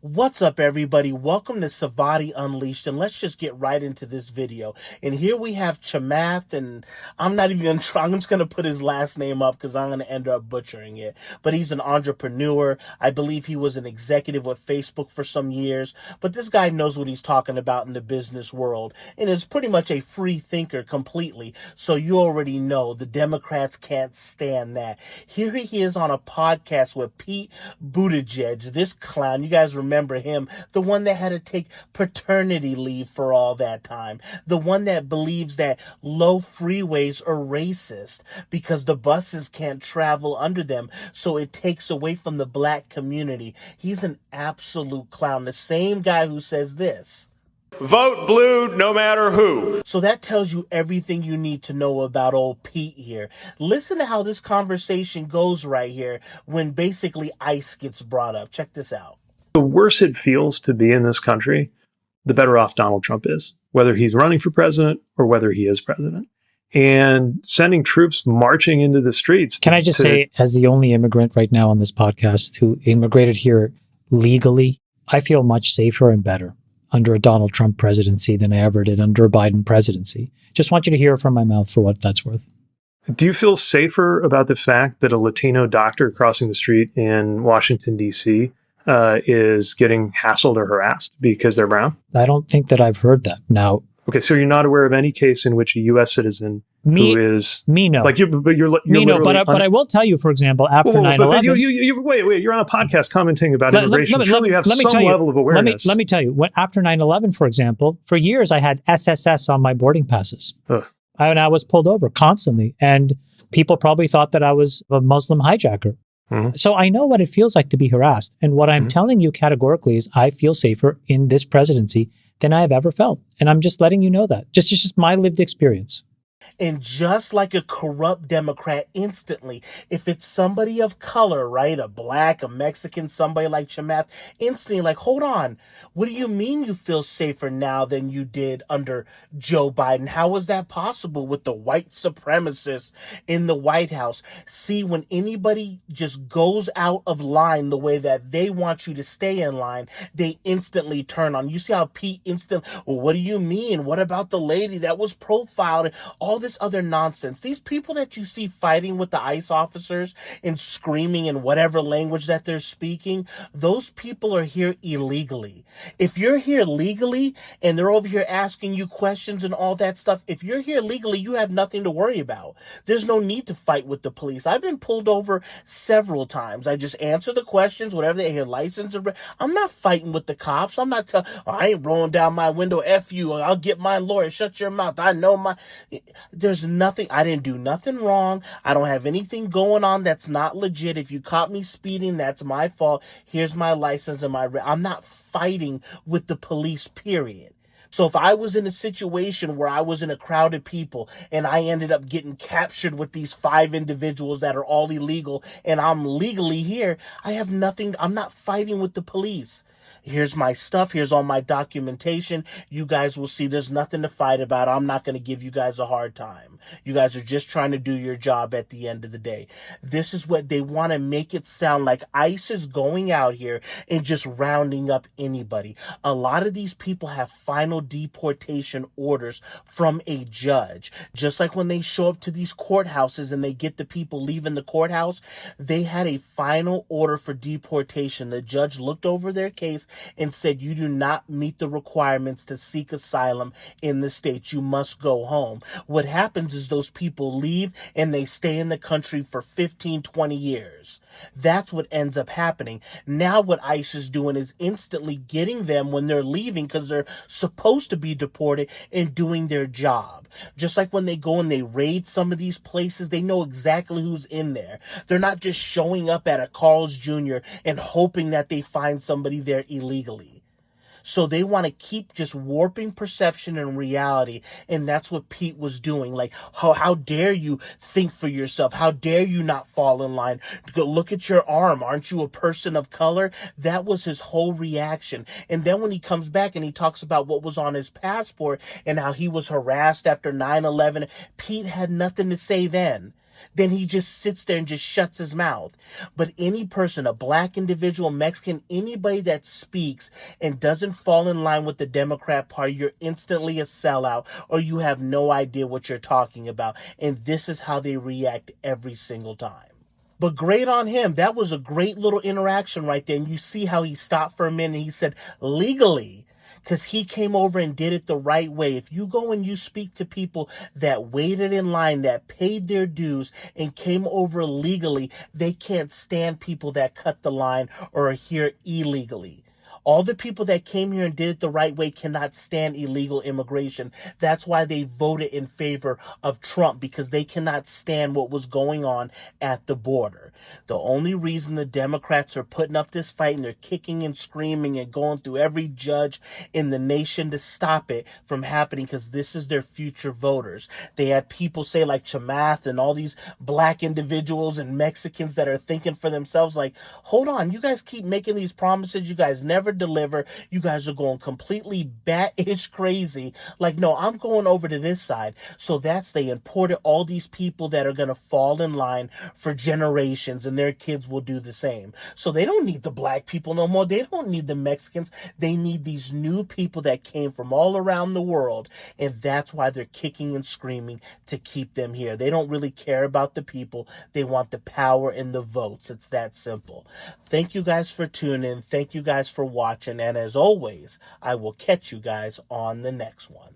What's up, everybody? Welcome to Sivaady Unleashed, and let's just get right into this video. And here we have Chamath, and I'm not even going to try. I'm just going to put his last name up because I'm going to end up butchering it. But he's an entrepreneur. I believe he was an executive with Facebook for some years. But this guy knows what he's talking about in the business world and is pretty much a free thinker completely. So you already know the Democrats can't stand that. Here he is on a podcast with Pete Buttigieg, this clown. You guys remember him, the one that had to take paternity leave for all that time, the one that believes that low freeways are racist because the buses can't travel under them, so it takes away from the black community. He's an absolute clown. The same guy who says this: vote blue no matter who. So that tells you everything you need to know about old Pete here. Listen to how this conversation goes right here when basically ICE gets brought up. Check this out. The worse it feels to be in this country, the better off Donald Trump is, whether he's running for president or whether he is president. And sending troops marching into the streets. Can I just say, as the only immigrant right now on this podcast who immigrated here legally, I feel much safer and better under a Donald Trump presidency than I ever did under a Biden presidency. Just want you to hear it from my mouth for what that's worth. Do you feel safer about the fact that a Latino doctor crossing the street in Washington, D.C. Is getting hassled or harassed because they're brown? I don't think that I've heard that. Now, okay, so you're not aware of any case in which a U.S. citizen who is no, like you, but you're no, but I will tell you, for example, after 9/11. But wait, you're on a podcast commenting about immigration. Surely you have some level of awareness. Let me tell you, after 9/11, for example, for years I had SSS on my boarding passes. I was pulled over constantly, and people probably thought that I was a Muslim hijacker. Mm-hmm. So I know what it feels like to be harassed. And what I'm telling you categorically is I feel safer in this presidency than I have ever felt. And I'm just letting you know that. It's just my lived experience. And just like a corrupt Democrat, instantly, if it's somebody of color, right, a black, a Mexican, somebody like Chamath, instantly like, hold on, what do you mean you feel safer now than you did under Joe Biden? How was that possible with the white supremacists in the White House? See, when anybody just goes out of line the way that they want you to stay in line, they instantly turn on. You see how Pete well, what do you mean? What about the lady that was profiled? And all this other nonsense. These people that you see fighting with the ICE officers and screaming in whatever language that they're speaking, those people are here illegally. If you're here legally and they're over here asking you questions and all that stuff, if you're here legally, you have nothing to worry about. There's no need to fight with the police. I've been pulled over several times. I just answer the questions, whatever they hear, license. I'm not fighting with the cops. I'm not I ain't rolling down my window. F you. I'll get my lawyer. Shut your mouth. I know my... There's nothing, I didn't do nothing wrong. I don't have anything going on that's not legit. If you caught me speeding, that's my fault. Here's my license and I'm not fighting with the police, period. So if I was in a situation where I was in a crowd of people and I ended up getting captured with these 5 individuals that are all illegal and I'm legally here, I have nothing, I'm not fighting with the police. Here's my stuff. Here's all my documentation. You guys will see there's nothing to fight about. I'm not going to give you guys a hard time. You guys are just trying to do your job at the end of the day. This is what they want to make it sound like. ICE is going out here and just rounding up anybody. A lot of these people have final deportation orders from a judge. Just like when they show up to these courthouses and they get the people leaving the courthouse, they had a final order for deportation. The judge looked over their case and said, you do not meet the requirements to seek asylum in the state. You must go home. What happens is those people leave and they stay in the country for 15, 20 years. That's what ends up happening. Now what ICE is doing is instantly getting them when they're leaving because they're supposed to be deported and doing their job. Just like when they go and they raid some of these places, they know exactly who's in there. They're not just showing up at a Carl's Jr. and hoping that they find somebody there illegally. So they want to keep just warping perception and reality. And that's what Pete was doing. Like, how dare you think for yourself? How dare you not fall in line? Go look at your arm. Aren't you a person of color? That was his whole reaction. And then when he comes back and he talks about what was on his passport and how he was harassed after 9/11, Pete had nothing to say then. Then he just sits there and just shuts his mouth. But any person, a black individual, Mexican, anybody that speaks and doesn't fall in line with the Democrat Party, you're instantly a sellout, or you have no idea what you're talking about. And this is how they react every single time. But great on him. That was a great little interaction right there. And you see how he stopped for a minute and he said, legally, because he came over and did it the right way. If you go and you speak to people that waited in line, that paid their dues and came over legally, they can't stand people that cut the line or are here illegally. All the people that came here and did it the right way cannot stand illegal immigration. That's why they voted in favor of Trump, because they cannot stand what was going on at the border. The only reason the Democrats are putting up this fight and they're kicking and screaming and going through every judge in the nation to stop it from happening, because this is their future voters. They had people say like Chamath and all these black individuals and Mexicans that are thinking for themselves like, hold on, you guys keep making these promises, you guys never deliver, you guys are going completely bat-ish crazy. Like, no, I'm going over to this side. So they imported all these people that are going to fall in line for generations, and their kids will do the same. So they don't need the black people no more. They don't need the Mexicans. They need these new people that came from all around the world, and that's why they're kicking and screaming to keep them here. They don't really care about the people. They want the power and the votes. It's that simple. Thank you guys for tuning in. Thank you guys for watching. And as always, I will catch you guys on the next one.